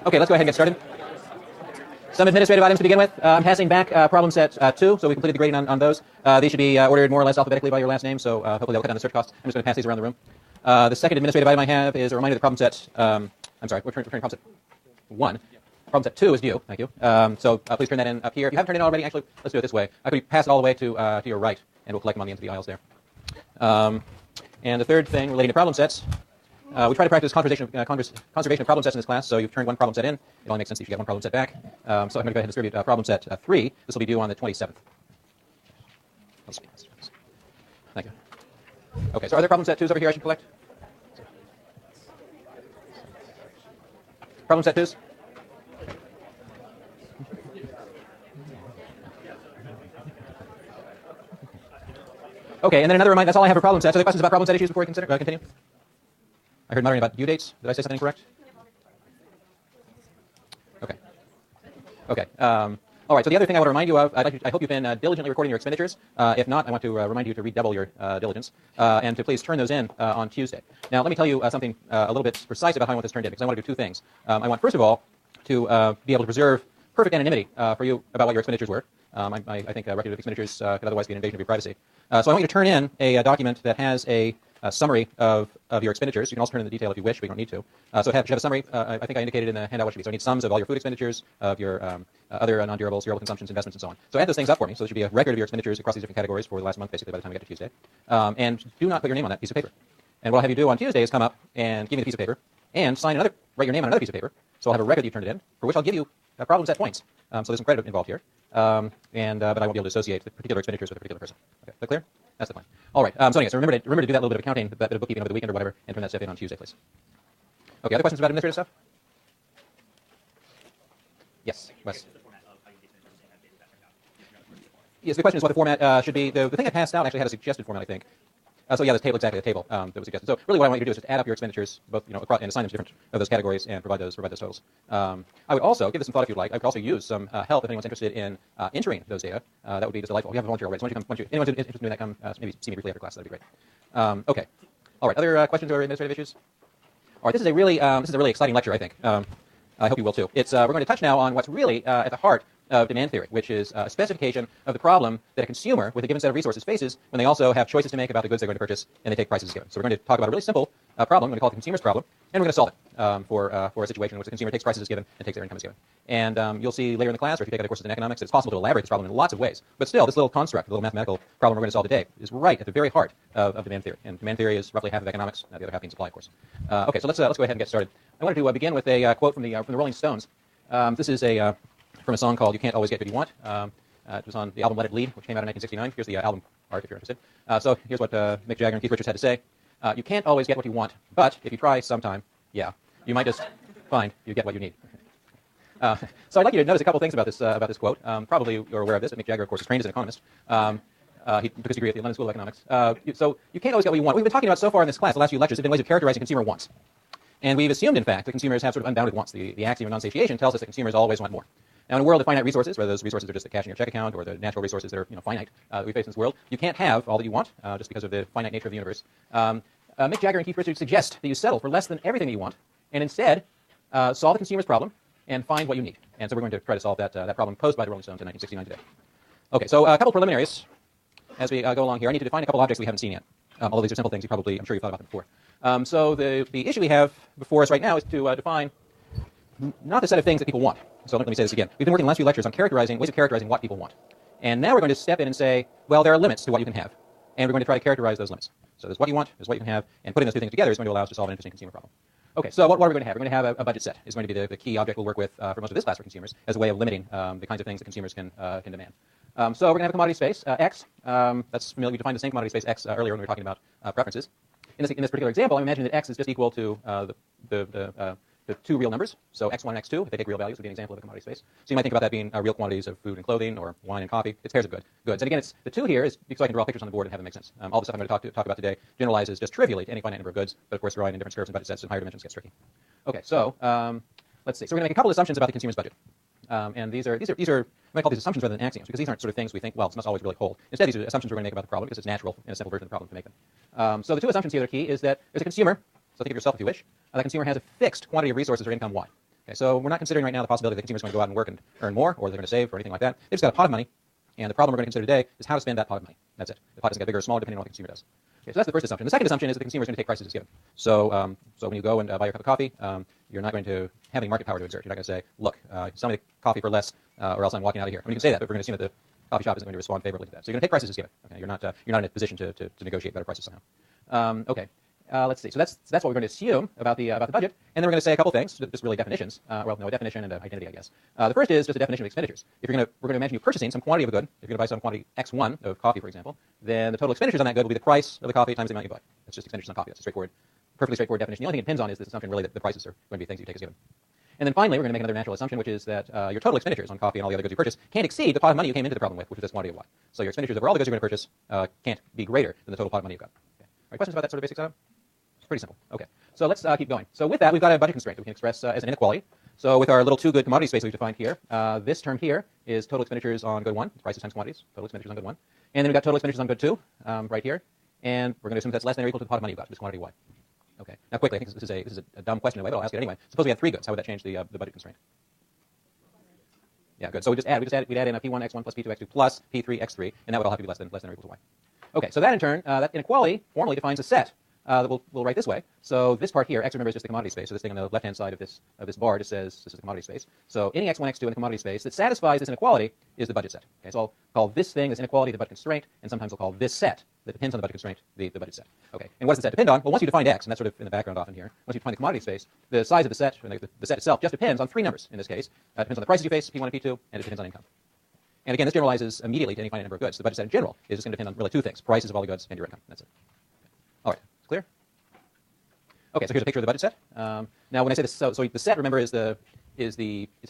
Okay, let's go ahead and get started. Some administrative items to begin with. I'm passing back problem set 2, so we completed the grading on those. These should be ordered more or less alphabetically by your last name, so hopefully they'll cut down the search costs. I'm just going to pass these around the room. The second administrative item I have is a reminder that problem set, I'm sorry, we're turning problem set 1. Problem set 2 is due, thank you. So please turn that in up here. If you haven't turned it in already, actually, let's do it this way. I could pass it all the way to your right, and we'll collect them on the ends of the aisles there. And the third thing relating to problem sets, we try to practice conservation of problem sets in this class, so you've turned one problem set in. It only makes sense that you get one problem set back. So I'm going to go ahead and distribute problem set 3. This will be due on the 27th. Thank you. Okay, so are there problem set 2s over here I should collect? Problem set 2s? Okay, and then another reminder, that's all I have for problem sets. Are there questions about problem set issues before we continue? I heard muttering about due dates. Did I say something incorrect? Okay. Okay. All right, so the other thing I want to remind you of, I hope you've been diligently recording your expenditures. If not, I want to remind you to redouble your diligence and to please turn those in on Tuesday. Now, let me tell you something a little bit precise about how I want this turned in, because I want to do two things. I want, first of all, to be able to preserve perfect anonymity for you about what your expenditures were. I think record of expenditures could otherwise be an invasion of your privacy. So I want you to turn in a document that has a summary of your expenditures. You can also turn in the detail if you wish, but you don't need to. So you have a summary. I think I indicated in the handout what should be. So I need sums of all your food expenditures, of your other non-durables, durable consumptions, investments, and so on. So add those things up for me. So there should be a record of your expenditures across these different categories for the last month, basically, by the time we get to Tuesday. And do not put your name on that piece of paper. And what I'll have you do on Tuesday is come up and give me the piece of paper and write your name on another piece of paper. So I'll have a record that you turned it in, for which I'll give you problem set points. So there's some credit involved here. But I won't be able to associate the particular expenditures with a particular person. Okay, is that clear? That's the plan. All right. So anyway, so remember to do that little bit of accounting, that bit of bookkeeping over the weekend or whatever, and turn that stuff in on Tuesday, please. Okay. Other questions about administrative stuff? Yes, Wes. Yes. The question is what the format should be. The thing I passed out actually had a suggested format, I think. So yeah, this table, exactly, the table that was suggested. So really what I want you to do is just add up your expenditures, both, across, and assign them to different of those categories and provide those totals. I would also, give this some thought if you'd like, I could also use some help if anyone's interested in entering those data. That would be just delightful. We have a volunteer already, so anyone's interested in doing that, come maybe see me briefly after class, that'd be great. Okay. All right, other questions or administrative issues? All right, this is a really exciting lecture, I think. I hope you will too. We're going to touch now on what's really at the heart of demand theory, which is a specification of the problem that a consumer with a given set of resources faces when they also have choices to make about the goods they're going to purchase and they take prices as given. So we're going to talk about a really simple problem. We're going to call it the consumer's problem, and we're going to solve it for a situation in which the consumer takes prices as given and takes their income as given. And you'll see later in the class, or if you take other courses in economics, it's possible to elaborate this problem in lots of ways. But still, this little construct, the little mathematical problem we're going to solve today, is right at the very heart of demand theory. And demand theory is roughly half of economics, the other half being supply, of course. Okay, so let's go ahead and get started. I wanted to begin with a quote from the Rolling Stones. This is from a song called "You Can't Always Get What You Want." It was on the album "Let It Bleed," which came out in 1969. Here's the album art if you're interested. So here's what Mick Jagger and Keith Richards had to say. You can't always get what you want, but if you try sometime, yeah, you might just find you get what you need. So I'd like you to notice a couple things about this quote. Probably you're aware of this, but Mick Jagger, of course, is trained as an economist. He took his degree at the London School of Economics. So you can't always get what you want. We've been talking about so far in this class, the last few lectures, have been ways of characterizing consumer wants. And we've assumed, in fact, that consumers have sort of unbounded wants. The axiom of non-satiation tells us that consumers always want more. Now, in a world of finite resources, whether those resources are just the cash in your check account or the natural resources that are finite that we face in this world, you can't have all that you want just because of the finite nature of the universe. Mick Jagger and Keith Richards suggest that you settle for less than everything that you want and instead solve the consumer's problem and find what you need. And so we're going to try to solve that problem posed by the Rolling Stones in 1969 today. Okay, so a couple preliminaries as we go along here. I need to define a couple objects we haven't seen yet. Although these are simple things, I'm sure you've thought about them before. So the issue we have before us right now is to define not the set of things that people want. So let me say this again. We've been working the last few lectures on ways of characterizing what people want. And now we're going to step in and say, well, there are limits to what you can have. And we're going to try to characterize those limits. So there's what you want, there's what you can have, and putting those two things together is going to allow us to solve an interesting consumer problem. Okay, so what are we going to have? We're going to have a budget set. It's going to be the key object we'll work with for most of this class for consumers as a way of limiting the kinds of things that consumers can demand. So we're going to have a commodity space, X. That's familiar. We defined the same commodity space, X, earlier when we were talking about preferences. In this particular example, I'm imagining that X is just equal to the two real numbers, so x1 and x2, if they take real values, would be an example of a commodity space. So you might think about that being real quantities of food and clothing, or wine and coffee. It's pairs of goods. And again, it's the two here is because I can draw pictures on the board and have them make sense. All the stuff I'm going to talk about today generalizes just trivially to any finite number of goods, but of course drawing in different curves and budget sets in higher dimensions gets tricky. Okay, so let's see. So we're going to make a couple of assumptions about the consumer's budget. And these are I might call these assumptions rather than axioms, because these aren't sort of things we think, well, this must always really hold. Instead, these are assumptions we're going to make about the problem because it's natural in a simple version of the problem to make them. So the two assumptions here that are key is that there's a consumer, so think of yourself if you wish. The consumer has a fixed quantity of resources or income Y. Okay, so we're not considering right now the possibility that consumers are going to go out and work and earn more, or they're going to save, or anything like that. They've just got a pot of money, and the problem we're going to consider today is how to spend that pot of money. That's it. The pot doesn't get bigger or smaller depending on what the consumer does. Okay, so that's the first assumption. The second assumption is that the consumer is going to take prices as given. So, so when you go and buy your cup of coffee, you're not going to have any market power to exert. You're not going to say, look, sell me the coffee for less, or else I'm walking out of here. I mean, you can say that, but we're going to assume that the coffee shop isn't going to respond favorably to that. So you're going to take prices as given. Okay, you're not in a position to negotiate better prices somehow. Okay. Let's see. So that's what we're going to assume about the budget, and then we're going to say a couple things, just really definitions. Well, no, a definition and an identity, I guess. The first is just a definition of expenditures. We're going to imagine you purchasing some quantity of a good. If you're going to buy some quantity X1 of coffee, for example, then the total expenditures on that good will be the price of the coffee times the amount you buy. That's just expenditures on coffee. That's a perfectly straightforward definition. The only thing it depends on is this assumption really that the prices are going to be things you take as given. And then finally, we're going to make another natural assumption, which is that your total expenditures on coffee and all the other goods you purchase can't exceed the pot of money you came into the problem with, which is this quantity of Y. So your expenditures over all the goods you're going to purchase can't be greater than the total pot of money you've got. Okay. All right, questions about that sort of basic setup? Pretty simple. Okay, so let's keep going. So with that, we've got a budget constraint that we can express as an inequality. So with our little two-good commodity space we've defined here, this term here is total expenditures on good 1, prices times quantities, total expenditures on good 1. And then we've got total expenditures on good 2 right here. And we're going to assume that's less than or equal to the pot of money you've got, this quantity Y. Okay, now quickly, I think this is a dumb question in a way, but I'll ask it anyway. Suppose we had 3 goods. How would that change the budget constraint? Yeah, good. So we'd add in a P1 X1 plus P2 X2 plus P3 X3, and that would all have to be less than or equal to Y. Okay, so that in turn, that inequality formally defines a set. That we'll write this way. So this part here, X, remember, is just the commodity space. So this thing on the left-hand side of this bar just says this is the commodity space. So any X1, X2 in the commodity space that satisfies this inequality is the budget set. Okay, so I'll call this thing, this inequality, the budget constraint, and sometimes I'll call this set that depends on the budget constraint the budget set. Okay, and what does the set depend on? Well, once you define X, and that's sort of in the background often here, once you define the commodity space, the size of the set, and the set itself, just depends on 3 numbers in this case. It depends on the prices you face, P1 and P2, and it depends on income. And again, this generalizes immediately to any finite number of goods. The budget set in general is just going to depend on really 2 things, prices of all the goods and your income. That's it. All right, clear? Okay, so here's a picture of the budget set. Now, when I say this, so the set, remember, it's a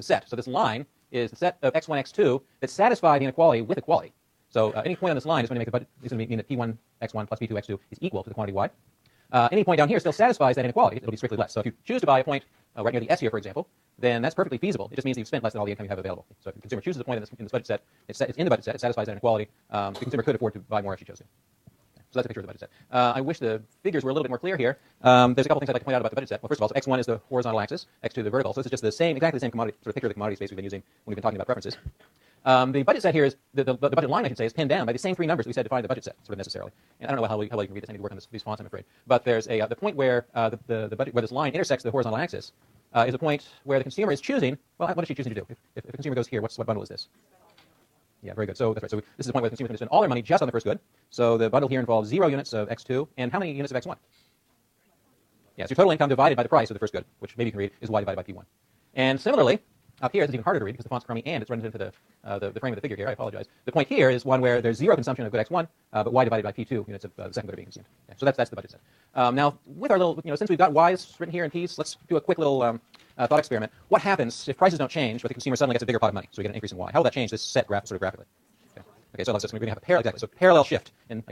set. So this line is the set of X1, X2 that satisfy the inequality with equality. So any point on this line is going to make the budget is going to mean that P1 X1 plus P2 X2 is equal to the quantity Y. Any point down here still satisfies that inequality. It'll be strictly less. So if you choose to buy a point right near the S here, for example, then that's perfectly feasible. It just means that you've spent less than all the income you have available. So if the consumer chooses a point in this budget set, it's in the budget set, it satisfies that inequality. The consumer could afford to buy more if she chose to. So that's a picture of the budget set. I wish the figures were a little bit more clear here. There's a couple things I'd like to point out about the budget set. Well, first of all, so X1 is the horizontal axis, X2 the vertical. So this is just exactly the same commodity, sort of picture of the commodity space we've been using when we've been talking about preferences. The budget set here is, the budget line, I should say, is pinned down by the same 3 numbers that we said define the budget set, sort of necessarily. And I don't know how well you can read this. I need to work on these fonts, I'm afraid. But there's the point where the budget, where this line intersects the horizontal axis is a point where the consumer is choosing, well, what is she choosing to do? If the consumer goes here, what bundle is this? Yeah, very good. So that's right. So this is the point where the consumer is going to spend all their money just on the first good. So the bundle here involves 0 units of X2, and how many units of X1? Yeah, so your total income divided by the price of the first good, which maybe you can read, is Y divided by P1. And similarly, up here, it's even harder to read because the font's crummy and it's running into the frame of the figure here. I apologize. The point here is one where there's 0 consumption of good X1, but Y divided by P2 units of the second good are being consumed. Yeah, so that's the budget set. Now, with our little, since we've got Y's written here in P's, let's do a quick little thought experiment. What happens if prices don't change, but the consumer suddenly gets a bigger pot of money? So we get an increase in Y. How will that change this set sort of graphically? Okay, so we're going to have a parallel shift in,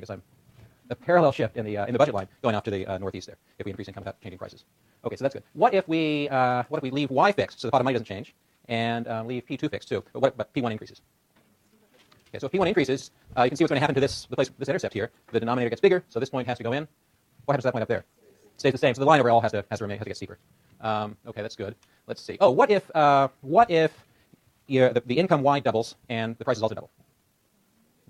a parallel shift in the budget line going off to the northeast there if we increase income without changing prices. Okay, so that's good. What if we leave Y fixed, so the pot of money doesn't change, and leave P2 fixed too? But P1 increases. Okay, so if P1 increases, you can see what's going to happen to this intercept here. The denominator gets bigger, so this point has to go in. What happens to that point up there? It stays the same. So the line overall has to get steeper. Okay, that's good. Let's see. Oh, what if the income Y doubles and the prices also double?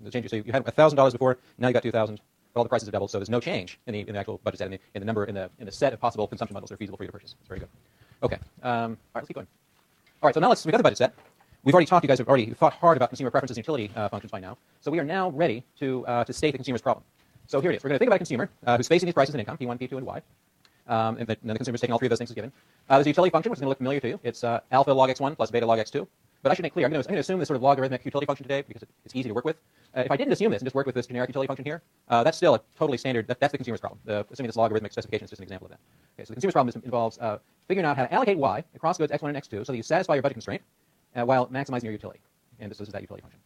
The change. So you had $1,000 before, now you got $2,000. But all the prices have doubled, so there's no change in the actual budget set, in the set of possible consumption bundles that are feasible for you to purchase. It's very good. Okay. All right, let's keep going. All right, so now we've got the budget set. We've already talked. You guys have already thought hard about consumer preferences and utility functions by now. So we are now ready to state the consumer's problem. So here it is. We're going to think about a consumer who's facing these prices and income, P1, P2, and Y. And the consumer's taking all 3 of those things as given. There's a utility function, which is going to look familiar to you. It's alpha log x1 plus beta log x2. But I should make clear, I'm going to assume this sort of logarithmic utility function today because it's easy to work with. If I didn't assume this and just work with this generic utility function here, that's still a totally standard, that's the consumer's problem. Assuming this logarithmic specification is just an example of that. Okay, so the consumer's problem involves figuring out how to allocate Y across goods x1 and x2 so that you satisfy your budget constraint while maximizing your utility. And this is that utility function.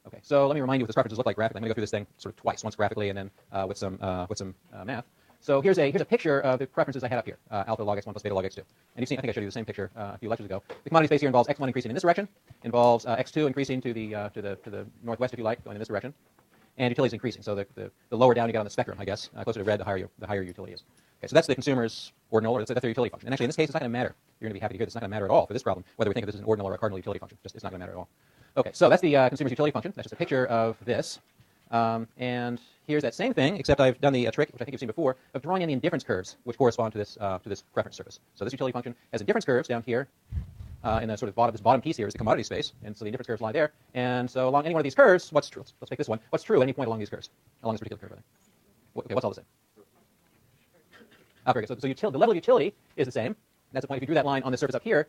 Okay, so let me remind you what this preferences look like graphically. I'm going to go through this thing sort of twice, once graphically and then with some math. So here's a picture of the preferences I had up here, alpha log x1 plus beta log x2. And you've seen, I think I showed you the same picture a few lectures ago. The commodity space here involves x1 increasing in this direction, involves x2 increasing to the northwest, if you like, going in this direction, and utility is increasing. So the lower down you get on the spectrum, I guess, closer to red, the higher utility is. Okay, so that's the consumer's ordinal, or that's their utility function. And actually, in this case, it's not going to matter. You're going to be happy to hear this. It's not going to matter at all for this problem, whether we think of this as an ordinal or a cardinal utility function. Just, it's not going to matter at all. Okay, so that's the consumer's utility function. That's just a picture of this. And here's that same thing, except I've done the trick, which I think you've seen before, of drawing in the indifference curves, which correspond to this preference surface. So this utility function has indifference curves down here in the sort of this bottom piece here is the commodity space, and so the indifference curves lie there. And so along any one of these curves, what's true? Let's take this one. What's true at any point along these curves, along this particular curve? I think. Okay, what's all the same? Very good. So the level of utility is the same. That's the point. If you drew that line on the surface up here,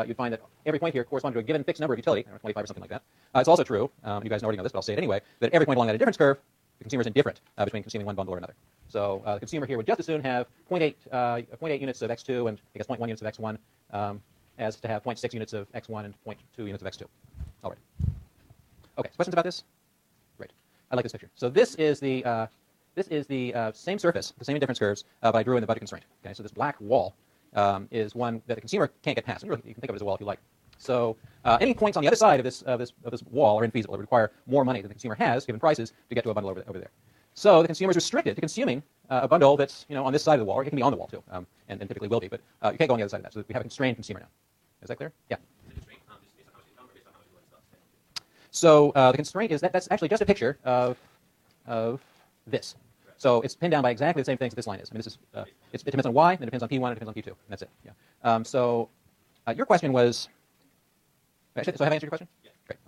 you'd find that every point here corresponds to a given fixed number of utility, 25 or something like that. It's also true, you guys already know this, but I'll say it anyway, that every point along that indifference curve, the consumer is indifferent between consuming one bundle or another. So the consumer here would just as soon have 0.8 units of x2 and I guess 0.1 units of x1 as to have 0.6 units of x1 and 0.2 units of x2. All right. Okay, questions about this? Great. I like this picture. So this is the same surface, the same indifference curves, but I drew in the budget constraint. Okay, so this black wall is one that the consumer can't get past. And really, you can think of it as a wall if you like. So any points on the other side of this wall are infeasible. It would require more money than the consumer has, given prices, to get to a bundle over there. So the consumer is restricted to consuming a bundle that's on this side of the wall, or it can be on the wall too, and typically will be. But you can't go on the other side of that. So we have a constrained consumer now. Is that clear? Yeah. So the constraint is that's actually just a picture of this. So it's pinned down by exactly the same things that this line is. I mean, this is it depends on y, and it depends on p1, and it depends on p2, and that's it. Yeah. So your question was. So have I answered your question? Yeah. Great.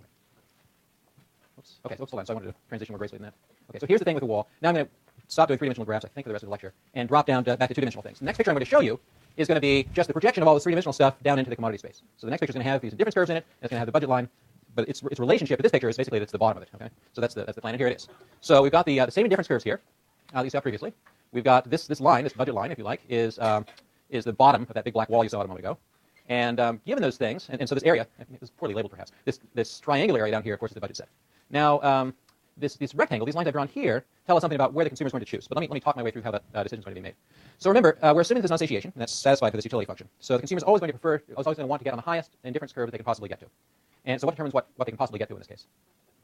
Oops. Okay. Oops. Hold on. So I wanted to transition more gracefully than that. Okay. So here's the thing with the wall. Now I'm going to stop doing three-dimensional graphs, I think, for the rest of the lecture, and drop down back to two-dimensional things. The next picture I'm going to show you is going to be just the projection of all this three-dimensional stuff down into the commodity space. So the next picture is going to have these difference curves in it, and it's going to have the budget line. But its relationship to this picture is basically that's the bottom of it. Okay. So that's the plan, and here it is. So we've got the same indifference curves here that you saw previously. We've got this line, this budget line, if you like, is the bottom of that big black wall you saw a moment ago. And given those things, and so this area, it's poorly labeled perhaps, this triangular area down here, of course, is the budget set. Now, this rectangle, these lines I've drawn here, tell us something about where the consumer is going to choose. But let me talk my way through how that decision is going to be made. So remember, we're assuming there's non-satiation, and that's satisfied for this utility function. So the consumer is always going to want to get on the highest indifference curve that they can possibly get to. And so what determines what they can possibly get to in this case?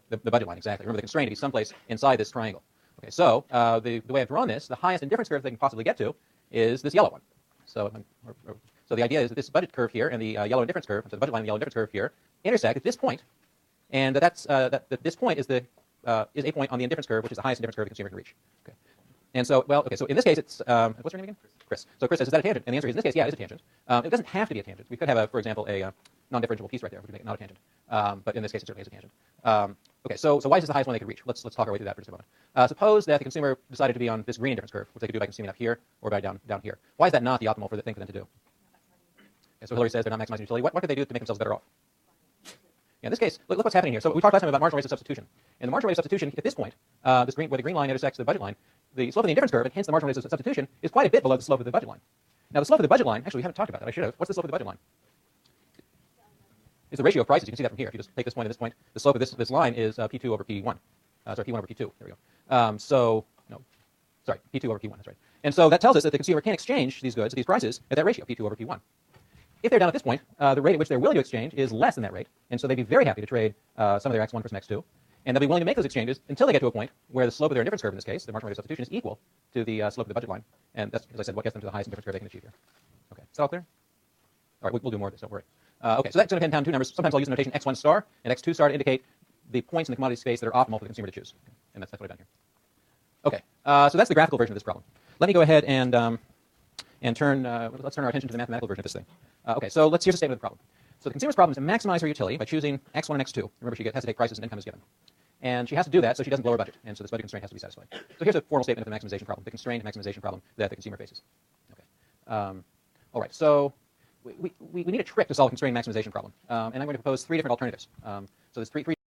The budget line, exactly. Remember, the constraint to be someplace inside this triangle. Okay, so the way I've drawn this, the highest indifference curve they can possibly get to is this yellow one. So the idea is that this budget curve here and the yellow indifference curve, so the budget line and the yellow indifference curve here, intersect at this point, and that this point is a point on the indifference curve, which is the highest indifference curve the consumer can reach. Okay. And so, so in this case, it's what's your name again? Chris. So Chris says, is that a tangent? And the answer is, in this case, yeah, it is a tangent. It doesn't have to be a tangent. We could have, for example, a non-differentiable piece right there, which would make it not a tangent. But in this case, it certainly is a tangent. Okay, so why is this the highest one they could reach? Let's talk our way through that for just a moment. Suppose that the consumer decided to be on this green indifference curve, which they could do by consuming up here or by down here. Why is that not the optimal thing for them to do? Okay, so Hillary says they're not maximizing utility. What could they do to make themselves better off? Yeah, in this case, look what's happening here. So we talked last time about marginal rates of substitution. And the marginal rate of substitution at this point, where the green line intersects the budget line, the slope of the indifference curve, and hence the marginal rate of substitution, is quite a bit below the slope of the budget line. Now, the slope of the budget line, actually, we haven't talked about that. I should have. What's the slope of the budget line? It's the ratio of prices. You can see that from here. If you just take this point and this point, the slope of this line is P2 over P1. Sorry, P1 over P2. There we go. P2 over P1. That's right. And so that tells us that the consumer can exchange these goods, these prices, at that ratio, P2 over P1. If they're down at this point, the rate at which they're willing to exchange is less than that rate, and so they'd be very happy to trade some of their X1 for some X2, and they'll be willing to make those exchanges until they get to a point where the slope of their indifference curve, in this case, the marginal rate of substitution, is equal to the slope of the budget line, and that's, as I said, what gets them to the highest indifference curve they can achieve here. Okay, is that all clear? All right, we'll do more of this, don't worry. Okay, so that's going to depend on two numbers. Sometimes I'll use the notation X1 star and X2 star to indicate the points in the commodity space that are optimal for the consumer to choose, and that's what I've done here. Okay, so that's the graphical version of this problem. Let me go ahead and turn our attention to the mathematical version of this thing. Okay, so here's the statement of the problem. So the consumer's problem is to maximize her utility by choosing X1 and X2. Remember, she has to take prices and income as given. And she has to do that so she doesn't blow her budget, and so this budget constraint has to be satisfied. So here's a formal statement of the maximization problem, the constraint maximization problem that the consumer faces. Okay. All right, so we need a trick to solve a constraint maximization problem, and I'm going to propose three different alternatives. So there's three